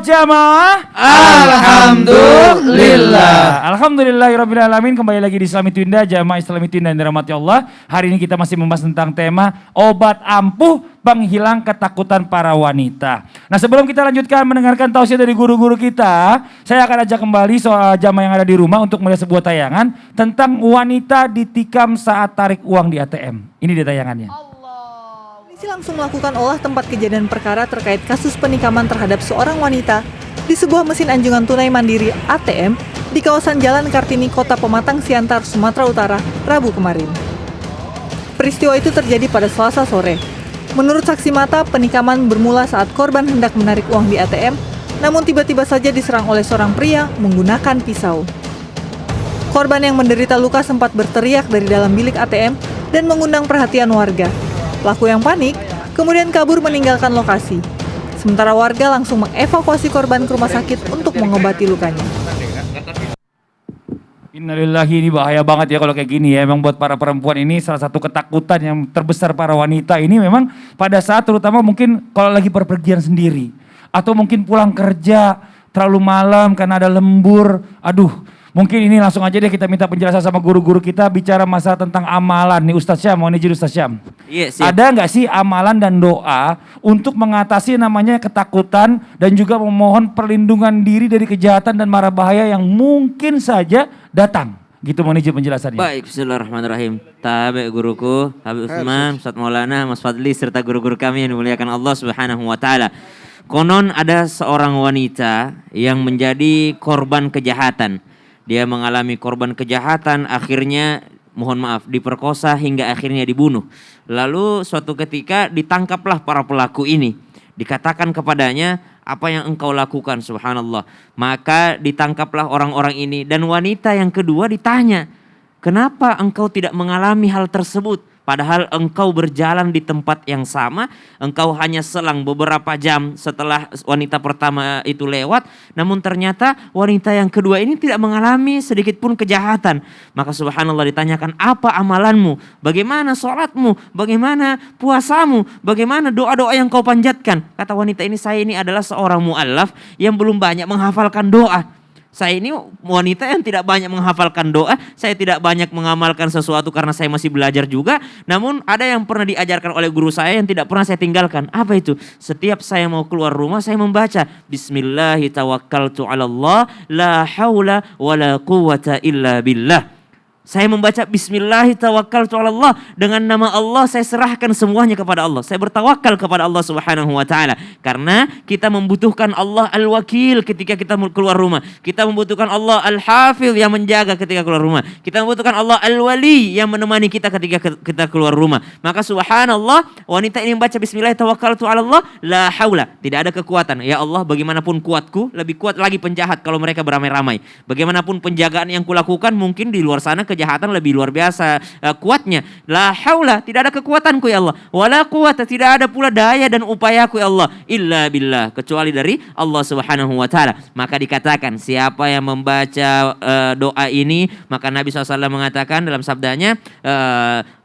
jamaah? Alhamdulillah. Alhamdulillahirrabbilalamin. Kembali lagi di Islami Twinda, jamaah Islami Twinda yang dirahmati Allah. Hari ini kita masih membahas tentang tema obat ampuh penghilang ketakutan para wanita. Nah, sebelum kita lanjutkan mendengarkan tausiah dari guru-guru kita, saya akan ajak kembali soal jamaah yang ada di rumah untuk melihat sebuah tayangan tentang wanita ditikam saat tarik uang di ATM. Ini dia tayangannya. Polisi langsung melakukan olah tempat kejadian perkara terkait kasus penikaman terhadap seorang wanita di sebuah mesin anjungan tunai mandiri ATM di kawasan Jalan Kartini, Kota Pematang Siantar, Sumatera Utara, Rabu kemarin. Peristiwa itu terjadi pada Selasa sore. Menurut saksi mata, penikaman bermula saat korban hendak menarik uang di ATM, namun tiba-tiba saja diserang oleh seorang pria menggunakan pisau. Korban yang menderita luka sempat berteriak dari dalam bilik ATM dan mengundang perhatian warga. Pelaku yang panik kemudian kabur meninggalkan lokasi. Sementara warga langsung mengevakuasi korban ke rumah sakit untuk mengobati lukanya. Innalillahi, ini bahaya banget ya kalau kayak gini ya. Memang buat para perempuan ini salah satu ketakutan yang terbesar para wanita ini memang pada saat terutama mungkin kalau lagi berpergian sendiri. Atau mungkin pulang kerja terlalu malam karena ada lembur. Aduh, mungkin ini langsung aja deh kita minta penjelasan sama guru-guru kita bicara masalah tentang amalan nih Ustaz Syam, mohon izin Ustaz Syam. Iya, siap. Ada nggak sih amalan dan doa untuk mengatasi namanya ketakutan dan juga memohon perlindungan diri dari kejahatan dan mara bahaya yang mungkin saja datang? Gitu mohon izin penjelasannya. Baik, bismillahirrahmanirrahim. Tabe guruku, Habib Utsman, Ustaz Maulana, Mas Fadli serta guru-guru kami yang dimuliakan Allah Subhanahu wa taala. Konon ada seorang wanita yang menjadi korban kejahatan. Dia mengalami korban kejahatan, akhirnya mohon maaf diperkosa hingga akhirnya dibunuh. Lalu suatu ketika ditangkaplah para pelaku ini. Dikatakan kepadanya, apa yang engkau lakukan, subhanallah. Maka ditangkaplah orang-orang ini dan wanita yang kedua ditanya, kenapa engkau tidak mengalami hal tersebut? Padahal engkau berjalan di tempat yang sama, engkau hanya selang beberapa jam setelah wanita pertama itu lewat, namun ternyata wanita yang kedua ini tidak mengalami sedikit pun kejahatan. Maka subhanallah ditanyakan, apa amalanmu? Bagaimana sholatmu? Bagaimana puasamu? Bagaimana doa-doa yang kau panjatkan? Kata wanita ini, saya ini adalah seorang mu'allaf yang belum banyak menghafalkan doa. Saya ini wanita yang tidak banyak menghafalkan doa, saya tidak banyak mengamalkan sesuatu karena saya masih belajar juga. Namun ada yang pernah diajarkan oleh guru saya yang tidak pernah saya tinggalkan. Apa itu? Setiap saya mau keluar rumah saya membaca Bismillahirrahmanirrahim, la haula wa la quwata illa billah. Saya membaca Bismillahirrahmanirrahim, dengan nama Allah saya serahkan semuanya kepada Allah. Saya bertawakal kepada Allah Subhanahu wa taala. Karena kita membutuhkan Allah Al-Wakil ketika kita keluar rumah. Kita membutuhkan Allah Al-Hafidh yang menjaga ketika keluar rumah. Kita membutuhkan Allah Al-Wali yang menemani kita ketika kita keluar rumah. Maka subhanallah, wanita ini membaca Bismillahirrahmanirrahim, la haula, tidak ada kekuatan. Ya Allah, bagaimanapun kuatku, lebih kuat lagi penjahat kalau mereka beramai-ramai. Bagaimanapun penjagaan yang kulakukan, mungkin di luar sana kejahatan lebih luar biasa kuatnya. La haula, tidak ada kekuatanku ya Allah. Wala quwata, tidak ada pula daya dan upayaku ya Allah. Illa billah, kecuali dari Allah Subhanahu wa taala. Maka dikatakan siapa yang membaca doa ini, maka Nabi SAW mengatakan dalam sabdanya,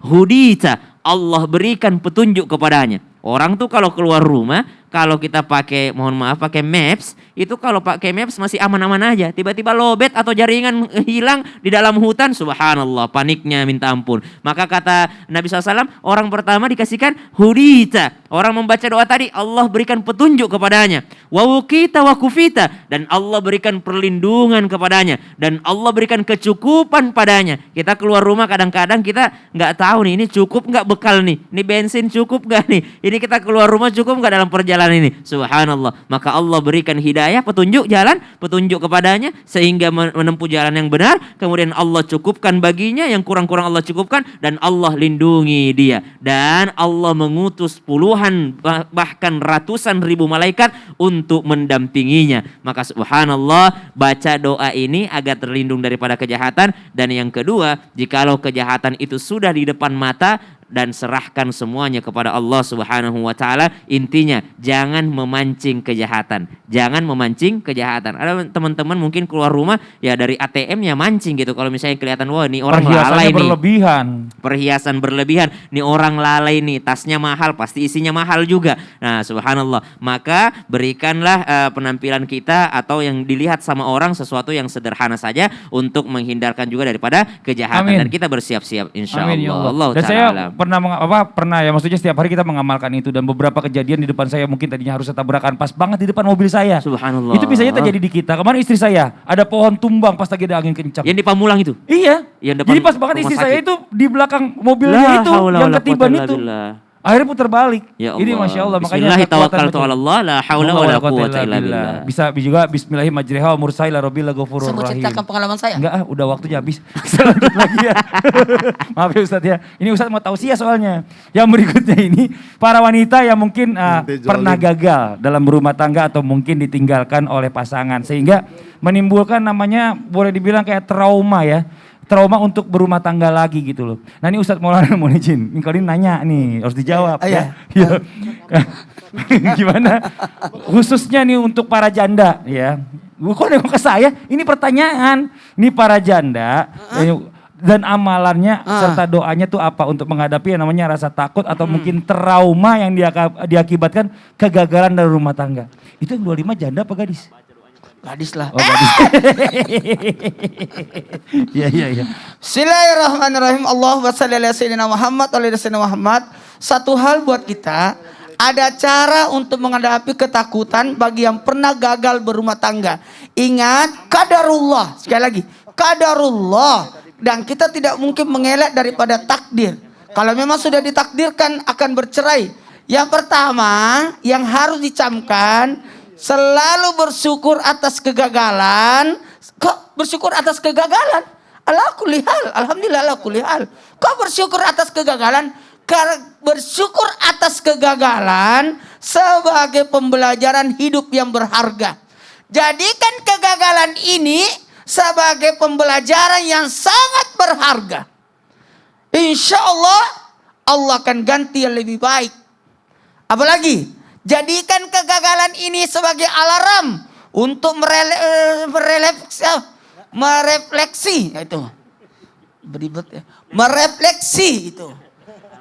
hudita, Allah berikan petunjuk kepadanya. Orang tuh kalau keluar rumah, kalau kita pakai, mohon maaf, pakai maps, itu kalau pakai maps masih aman-aman aja. Tiba-tiba lobet atau jaringan hilang di dalam hutan, subhanallah, paniknya minta ampun. Maka kata Nabi SAW, orang pertama dikasihkan hudita. Orang membaca doa tadi, Allah berikan petunjuk kepadanya. Wa wukita wa kufita, dan Allah berikan perlindungan kepadanya. Dan Allah berikan kecukupan padanya. Kita keluar rumah kadang-kadang kita nggak tahu nih, ini cukup nggak bekal nih? Ini bensin cukup nggak nih? Ini kita keluar rumah cukup nggak dalam perjalanan ini? Subhanallah. Maka Allah berikan hidayah, petunjuk jalan, petunjuk kepadanya sehingga menempuh jalan yang benar. Kemudian Allah cukupkan baginya, yang kurang-kurang Allah cukupkan, dan Allah lindungi dia. Dan Allah mengutus puluhan bahkan ratusan ribu malaikat untuk mendampinginya. Maka subhanallah, baca doa ini agar terlindung daripada kejahatan. Dan yang kedua, jikalau kejahatan itu sudah di depan mata, dan serahkan semuanya kepada Allah Subhanahu wa taala. Intinya jangan memancing kejahatan. Jangan memancing kejahatan. Ada teman-teman mungkin keluar rumah ya dari ATM ya mancing gitu. Kalau misalnya kelihatan wah ini orang lalai nih. Berlebihan. Perhiasan berlebihan. Nih orang lalai nih, tasnya mahal, pasti isinya mahal juga. Nah, subhanallah. Maka berikanlah penampilan kita atau yang dilihat sama orang sesuatu yang sederhana saja untuk menghindarkan juga daripada kejahatan. Amin. Dan kita bersiap-siap insya Amin, ya Allah. Allah. Dan Ta'ala saya alam. pernah ya, maksudnya setiap hari kita mengamalkan itu, dan beberapa kejadian di depan saya mungkin tadinya harusnya tabrakan pas banget di depan mobil saya. Subhanallah. Itu bisa terjadi di kita. Kemarin istri saya ada pohon tumbang pas lagi ada angin kencang. Yang di Pamulang itu. Iya. Yang depan Jadi pas banget rumah istri sakit. saya itu di belakang mobilnya La itu haula yang wala ketiban quwata itu. illa billah. Akhirnya putar balik. Ya Allah. Ini Masya Allah. Makanya Bismillahi kekuatan tawakkaltu betul. ala Allah, la haula wala quwata illa billah. Bisa juga bismillahirrahmanirrahim majriha wa mursaila rabbil ghafurur Saya mau rahim. ceritakan pengalaman saya. Enggak udah waktunya habis. Saya lanjut lagi ya. Maaf ya Ustadz ya. Ini Ustadz mau tausiah soalnya. Yang berikutnya ini para wanita yang mungkin pernah gagal dalam berumah tangga atau mungkin ditinggalkan oleh pasangan sehingga menimbulkan namanya boleh dibilang kayak trauma ya. Trauma untuk berumah tangga lagi gitu loh. Nah ini Ustadz Maulana mau izin. Ini kali ini nanya nih harus dijawab ya. Ya. Gimana? Khususnya nih untuk para janda ya. Kok nengok ke saya? Ini pertanyaan. Ini para janda dan amalannya serta doanya tuh apa untuk menghadapi yang namanya rasa takut atau mungkin trauma yang diakibatkan kegagalan dalam rumah tangga. Itu yang 25 janda apa gadis? Gadis lah. Oh gadis. Iya. Bismillahirrahmanirrahim. Allahumma shalli ala sayyidina Muhammad wa ala sayyidina Muhammad. Satu hal buat kita, ada cara untuk menghadapi ketakutan bagi yang pernah gagal berumah tangga. Ingat, qadarullah. Sekali lagi, qadarullah. Dan kita tidak mungkin mengelak daripada takdir. Kalau memang sudah ditakdirkan akan bercerai. Yang pertama, yang harus dicamkan, selalu bersyukur atas kegagalan. Kok bersyukur atas kegagalan? Ala kulli hal, alhamdulillah ala kulli hal. Kok bersyukur atas kegagalan? Karena bersyukur atas kegagalan sebagai pembelajaran hidup yang berharga. Jadikan kegagalan ini sebagai pembelajaran yang sangat berharga. Insya Allah, Allah akan ganti yang lebih baik. Apalagi, jadikan kegagalan ini sebagai alarm untuk merefleksi, itu beribet ya, merefleksi itu,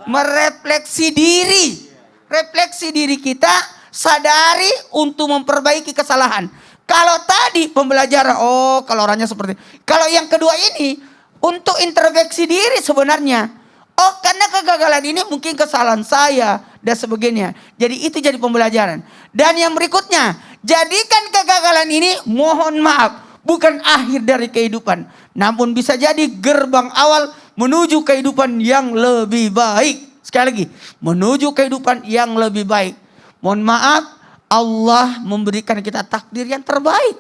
merefleksi diri, refleksi diri kita, sadari untuk memperbaiki kesalahan. Kalau tadi pembelajaran, oh kalau orangnya seperti, kalau yang kedua ini untuk introspeksi diri sebenarnya. Oh karena kegagalan ini mungkin kesalahan saya dan sebagainya. Jadi itu jadi pembelajaran. Dan yang berikutnya, jadikan kegagalan ini mohon maaf bukan akhir dari kehidupan. Namun bisa jadi gerbang awal menuju kehidupan yang lebih baik. Sekali lagi, menuju kehidupan yang lebih baik. Mohon maaf, Allah memberikan kita takdir yang terbaik.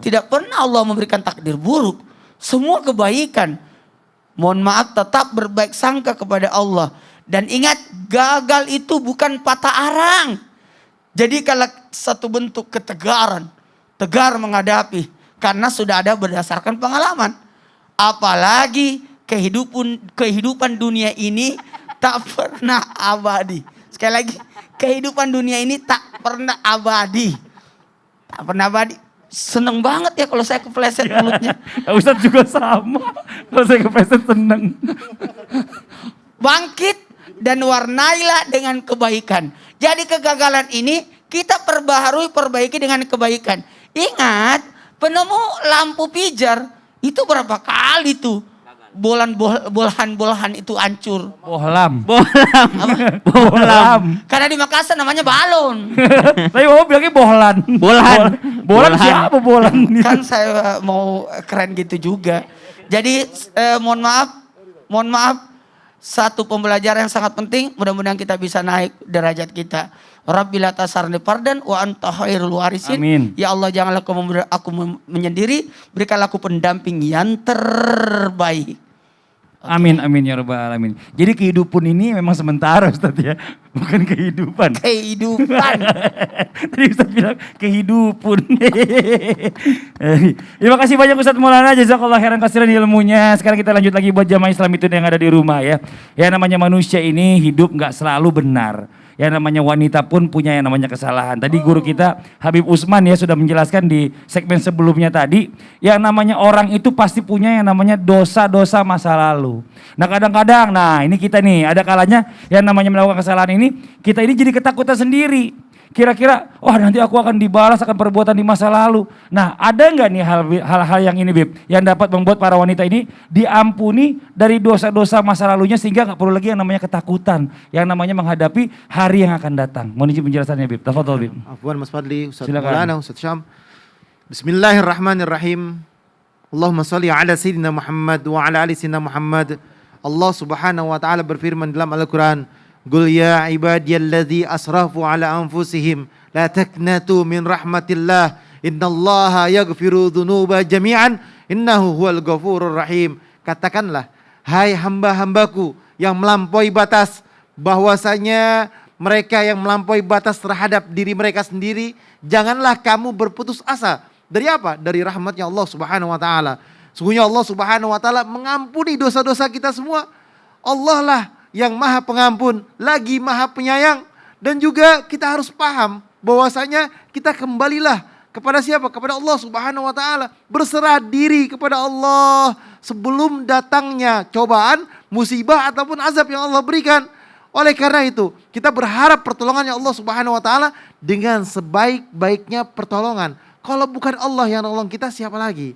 Tidak pernah Allah memberikan takdir buruk. Semua kebaikan. Mohon maaf, tetap berbaik sangka kepada Allah. Dan ingat, gagal itu bukan patah arang. Jadi kalau satu bentuk ketegaran, tegar menghadapi. Karena sudah ada berdasarkan pengalaman. Apalagi kehidupan dunia ini tak pernah abadi. Sekali lagi, kehidupan dunia ini tak pernah abadi. Tak pernah abadi. Seneng banget ya kalau saya kepleset mulutnya. Ustadz juga sama. Kalau saya kepleset seneng. Bangkit dan warnailah dengan kebaikan. Jadi kegagalan ini kita perbaiki dengan kebaikan. Ingat, penemu lampu pijar itu berapa kali tuh bolahan itu hancur. Bohlam. Bohlam. Karena di Makassar namanya balon. Tapi mau bilangnya bohlan. Bohlan siapa bohlan? Kan saya mau keren gitu juga. Jadi mohon maaf, satu pembelajaran yang sangat penting. Mudah-mudahan kita bisa naik derajat kita. Rabbi la tasarni fardan wa anta khairul warisin. Amin. Ya Allah janganlah aku menyendiri, berikanlah aku pendamping yang terbaik. Amin ya rabbal alamin. Jadi kehidupan ini memang sementara Ustadz ya. Bukan kehidupan. Kehidupan. Tadi Ustaz bilang kehidupan. Terima kasih banyak Ustaz Maulana, jazakallah khairan kasiran ilmunya. Sekarang kita lanjut lagi buat jamaah Islam itu yang ada di rumah ya. Yang namanya manusia ini hidup nggak selalu benar. Yang namanya wanita pun punya yang namanya kesalahan. Tadi guru kita Habib Usman ya sudah menjelaskan di segmen sebelumnya tadi. Yang namanya orang itu pasti punya yang namanya dosa-dosa masa lalu. Nah kadang-kadang, nah ini kita nih ada kalanya yang namanya melakukan kesalahan ini. Kita ini jadi ketakutan sendiri. Kira-kira, wah nanti aku akan dibalas akan perbuatan di masa lalu. Nah ada nggak nih hal-hal yang ini Bib, yang dapat membuat para wanita ini diampuni dari dosa-dosa masa lalunya sehingga nggak perlu lagi yang namanya ketakutan, yang namanya menghadapi hari yang akan datang. Mohon izin penjelasannya Bib, tafadhol Bib. Afwan Mas Fadli, Ustaz Silakan. Maulana, Ustaz Syam. Bismillahirrahmanirrahim. Allahumma salli ala Sayyidina Muhammad wa ala ali Sayyidina Muhammad. Allah subhanahu wa ta'ala berfirman dalam Al-Quran, Qul ya ibadiyalladzi asrafu ala anfusihim la taknatu min rahmatillah innallaha yaghfiru dhunuba jami'an innahu huwal ghafurur rahim. Katakanlah, hai hamba-hambaku yang melampaui batas, bahwasanya mereka yang melampaui batas terhadap diri mereka sendiri, janganlah kamu berputus asa. Dari apa? Dari rahmatnya Allah subhanahu wa ta'ala. Sungguhnya Allah subhanahu wa ta'ala mengampuni dosa-dosa kita semua. Allah lah yang maha pengampun, lagi maha penyayang. Dan juga kita harus paham bahwasanya kita kembalilah kepada siapa? Kepada Allah subhanahu wa ta'ala. Berserah diri kepada Allah sebelum datangnya cobaan, musibah ataupun azab yang Allah berikan. Oleh karena itu kita berharap pertolongannya Allah subhanahu wa ta'ala dengan sebaik-baiknya pertolongan. Kalau bukan Allah yang nolong kita, siapa lagi?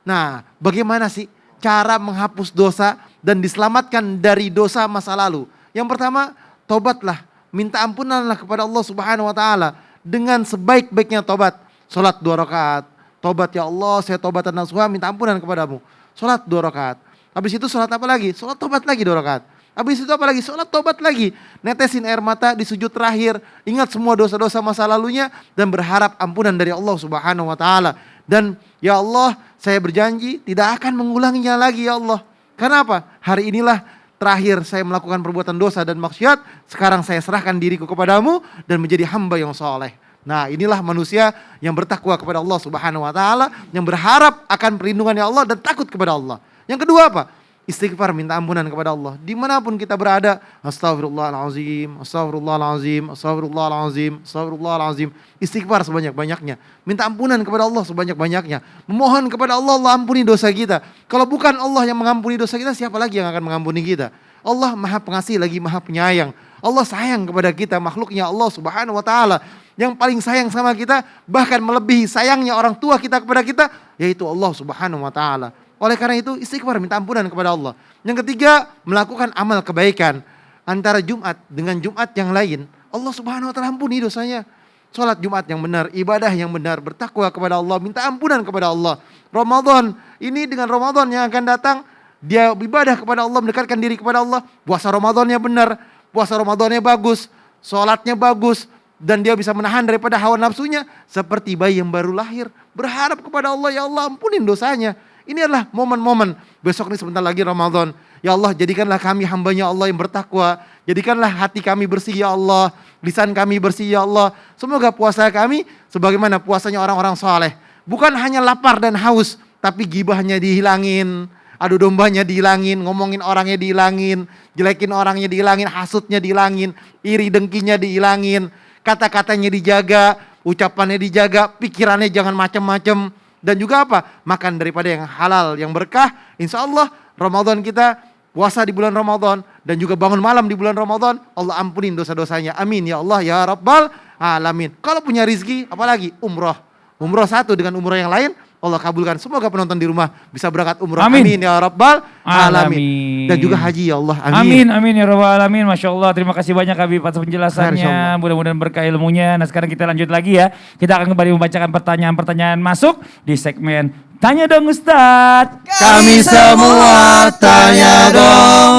Nah bagaimana sih cara menghapus dosa dan diselamatkan dari dosa masa lalu? Yang pertama, tobatlah, minta ampunanlah kepada Allah subhanahu wa ta'ala dengan sebaik-baiknya tobat. Salat 2 rakaat, tobat ya Allah saya tobatan nasuha, minta ampunan kepadamu. Salat 2 rakaat, habis itu salat apa lagi? Salat tobat lagi 2 rakaat. Habis itu apa lagi? Salat tobat lagi. Netesin air mata di sujud terakhir, ingat semua dosa-dosa masa lalunya dan berharap ampunan dari Allah subhanahu wa ta'ala. Dan ya Allah, saya berjanji tidak akan mengulanginya lagi ya Allah. Kenapa? Hari inilah terakhir saya melakukan perbuatan dosa dan maksiat. Sekarang saya serahkan diriku kepadamu dan menjadi hamba yang soleh. Nah inilah manusia yang bertakwa kepada Allah subhanahu wa ta'ala, yang berharap akan perlindungannya Allah dan takut kepada Allah. Yang kedua apa? Istighfar, minta ampunan kepada Allah. Dimanapun kita berada, astagfirullahalazim, astagfirullahalazim, astagfirullahalazim, astagfirullahalazim. Istighfar sebanyak-banyaknya. Minta ampunan kepada Allah sebanyak-banyaknya. Memohon kepada Allah, Allah ampuni dosa kita. Kalau bukan Allah yang mengampuni dosa kita, siapa lagi yang akan mengampuni kita? Allah maha pengasih lagi maha penyayang. Allah sayang kepada kita, makhluknya Allah subhanahu wa ta'ala. Yang paling sayang sama kita, bahkan melebihi sayangnya orang tua kita kepada kita, yaitu Allah subhanahu wa ta'ala. Oleh karena itu istighfar, minta ampunan kepada Allah. Yang ketiga, melakukan amal kebaikan. Antara Jumat dengan Jumat yang lain, Allah subhanahu wa ta'ala ampuni dosanya. Sholat Jumat yang benar, ibadah yang benar, bertakwa kepada Allah, minta ampunan kepada Allah. Ramadan, ini dengan Ramadan yang akan datang, dia ibadah kepada Allah, mendekatkan diri kepada Allah. Puasa Ramadannya benar, puasa Ramadannya bagus, sholatnya bagus. Dan dia bisa menahan daripada hawa nafsunya seperti bayi yang baru lahir. Berharap kepada Allah, ya Allah ampunin dosanya. Ini adalah momen-momen. Besok ini sebentar lagi Ramadan. Ya Allah jadikanlah kami hambanya Allah yang bertakwa. Jadikanlah hati kami bersih ya Allah. Lisan kami bersih ya Allah. Semoga puasa kami sebagaimana puasanya orang-orang soleh. Bukan hanya lapar dan haus. Tapi gibahnya dihilangin. Adu dombanya dihilangin. Ngomongin orangnya dihilangin. Jelekin orangnya dihilangin. Hasutnya dihilangin. Iri dengkinya dihilangin. Kata-katanya dijaga. Ucapannya dijaga. Pikirannya jangan macam-macam. Dan juga apa? Makan daripada yang halal, yang berkah. Insya Allah Ramadan kita, puasa di bulan Ramadan. Dan juga bangun malam di bulan Ramadan. Allah ampunin dosa-dosanya. Amin ya Allah ya Rabbal Alamin. Kalau punya rizki, apalagi umroh. Umroh satu dengan umroh yang lain, Allah kabulkan. Semoga penonton di rumah bisa berangkat umroh. Amin. Amin ya Rabbal Alamin. Alamin. Dan juga haji ya Allah. Amin, amin ya Rabbal Alamin. Masya Allah, terima kasih banyak Habib atas penjelasannya. Mudah-mudahan berkah ilmunya. Nah sekarang kita lanjut lagi ya. Kita akan kembali membacakan pertanyaan-pertanyaan masuk di segmen Tanya Dong Ustadz. Kami semua tanya dong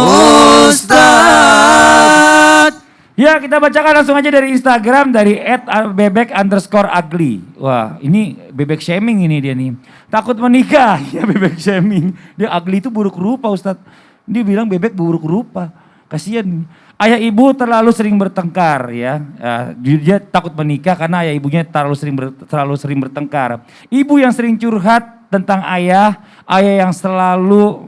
Ustadz. Ya kita bacakan langsung aja dari Instagram dari @bebek_ugly. Wah ini bebek shaming ini dia nih. Takut menikah, ya bebek shaming. Dia ugly itu buruk rupa Ustadz. Dia bilang bebek buruk rupa. Kasihan. Ayah ibu terlalu sering bertengkar ya. Dia takut menikah karena ayah ibunya terlalu sering bertengkar. Ibu yang sering curhat tentang ayah yang selalu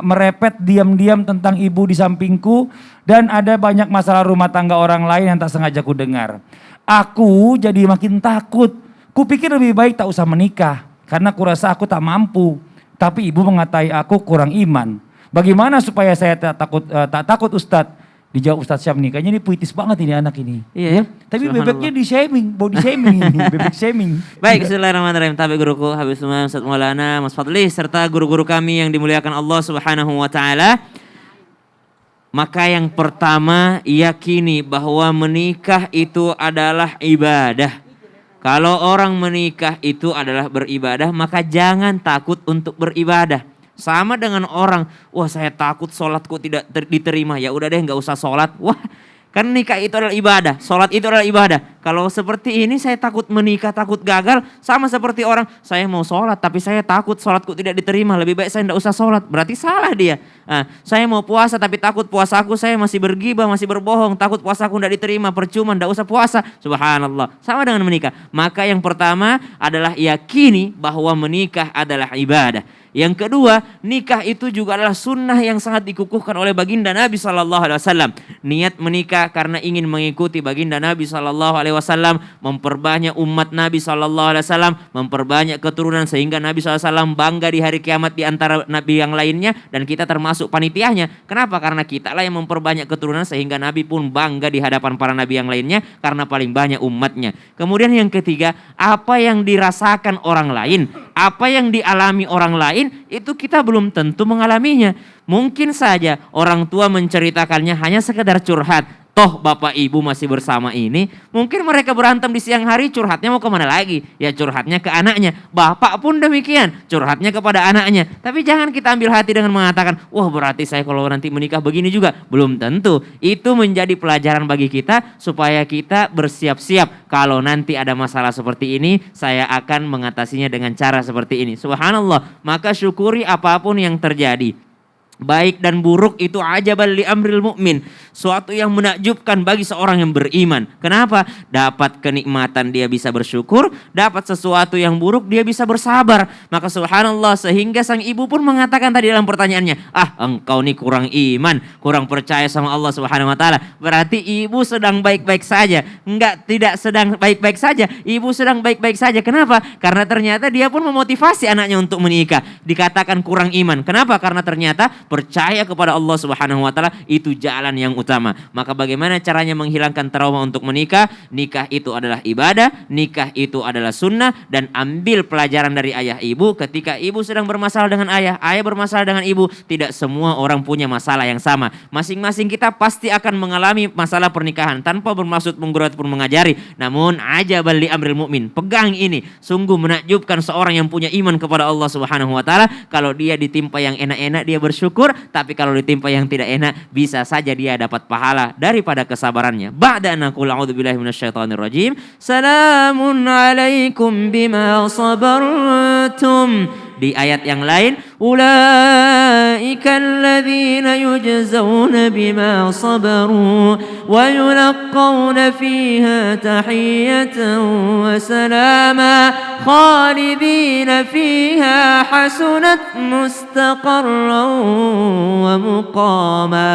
merepet diam-diam tentang ibu di sampingku, dan ada banyak masalah rumah tangga orang lain yang tak sengaja ku dengar. Aku jadi makin takut. Kupikir lebih baik tak usah menikah karena kurasa aku tak mampu. Tapi ibu mengatai aku kurang iman. Bagaimana supaya saya tak takut Ustadz? Dijawab Ustadz Syam nih, kayaknya ini puitis banget ini anak ini. Iya ya. Tapi bebeknya di shaming, body shaming ini, bebek shaming. Baik, bismillahirrahmanirrahim. Tabi guruku Habib Usman, Ustaz Maulana, Mas Fadli, serta guru-guru kami yang dimuliakan Allah Subhanahu wa taala. Maka yang pertama, yakini bahwa menikah itu adalah ibadah. Kalau orang menikah itu adalah beribadah, maka jangan takut untuk beribadah. Sama dengan orang, wah saya takut sholatku tidak diterima, ya udah deh nggak usah sholat. Wah, kan nikah itu adalah ibadah, sholat itu adalah ibadah. Kalau seperti ini saya takut menikah, takut gagal, sama seperti orang, saya mau sholat tapi saya takut sholatku tidak diterima, lebih baik saya nggak usah sholat, berarti salah dia. Saya mau puasa tapi takut puasaku saya masih bergibah, masih berbohong, takut puasaku tidak diterima, percuma, nggak usah puasa. Subhanallah, sama dengan menikah. Maka yang pertama adalah yakini bahwa menikah adalah ibadah. Yang kedua, nikah itu juga adalah sunnah yang sangat dikukuhkan oleh baginda Nabi SAW. Niat menikah karena ingin mengikuti baginda Nabi SAW, memperbanyak umat Nabi SAW, memperbanyak keturunan sehingga Nabi SAW bangga di hari kiamat di antara Nabi yang lainnya, dan kita termasuk panitianya. Kenapa? Karena kita lah yang memperbanyak keturunan sehingga Nabi pun bangga di hadapan para Nabi yang lainnya karena paling banyak umatnya. Kemudian yang ketiga, apa yang dirasakan orang lain, apa yang dialami orang lain, itu kita belum tentu mengalaminya. Mungkin saja orang tua menceritakannya hanya sekedar curhat. Toh bapak ibu masih bersama ini, mungkin mereka berantem di siang hari, curhatnya mau kemana lagi? Ya curhatnya ke anaknya. Bapak pun demikian, curhatnya kepada anaknya. Tapi jangan kita ambil hati dengan mengatakan, wah berarti saya kalau nanti menikah begini juga. Belum tentu. Itu menjadi pelajaran bagi kita supaya kita bersiap-siap. Kalau nanti ada masalah seperti ini, saya akan mengatasinya dengan cara seperti ini. Subhanallah, maka syukuri apapun yang terjadi. Baik dan buruk itu ajaban li amril mu'min, suatu yang menakjubkan bagi seorang yang beriman. Kenapa? Dapat kenikmatan dia bisa bersyukur, dapat sesuatu yang buruk dia bisa bersabar. Maka subhanallah, sehingga sang ibu pun mengatakan tadi dalam pertanyaannya, engkau nih kurang iman, kurang percaya sama Allah Subhanahu wa taala. Berarti ibu sedang baik-baik saja. Tidak sedang baik-baik saja, ibu sedang baik-baik saja. Kenapa? Karena ternyata dia pun memotivasi anaknya untuk menikah. Dikatakan kurang iman. Kenapa? Karena ternyata percaya kepada Allah Subhanahu wa taala itu jalan yang utama. Maka bagaimana caranya menghilangkan trauma untuk menikah? Nikah itu adalah ibadah, nikah itu adalah sunnah, dan ambil pelajaran dari ayah ibu. Ketika ibu sedang bermasalah dengan ayah bermasalah dengan ibu, tidak semua orang punya masalah yang sama. Masing-masing kita pasti akan mengalami masalah pernikahan tanpa bermaksud menggurui ataupun mengajari. Namun ajaban li amril mu'min, pegang ini, sungguh menakjubkan seorang yang punya iman kepada Allah Subhanahu wa taala. Kalau dia ditimpa yang enak-enak dia bersyukur, tapi kalau ditimpa yang tidak enak bisa saja dia dapat pahala daripada kesabarannya. Ba'da an naqul a'udzubillahi minasyaitonir rajim. Salamun alaikum bima sabartum. Di ayat yang lain, ulaika alladzina yujzauna bima sabaru wa yulqauna fiha tahiyatan wa salama khalidina fiha hasunat mustaqarran wa muqama.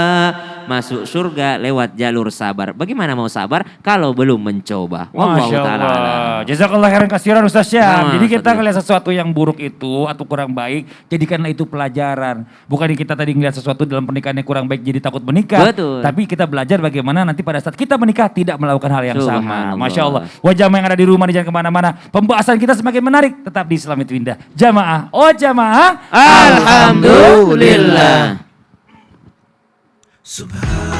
Masuk surga lewat jalur sabar. Bagaimana mau sabar kalau belum mencoba? Wallahu taala alam. Jazakallah khairan katsiran Ustaz Syam. Jadi kita Ustaz. ngelihat sesuatu yang buruk itu atau kurang baik, jadikanlah itu pelajaran. Bukan kita tadi ngelihat sesuatu dalam pernikahan yang kurang baik jadi takut menikah. Betul. Tapi kita belajar bagaimana nanti pada saat kita menikah tidak melakukan hal yang sama. Subhanallah. Masya Allah. Wajah yang ada di rumah jangan kemana-mana. Pembahasan kita semakin menarik. Tetap di Islam itu Indah. Jamaah. Oh jamaah. Alhamdulillah. Subhan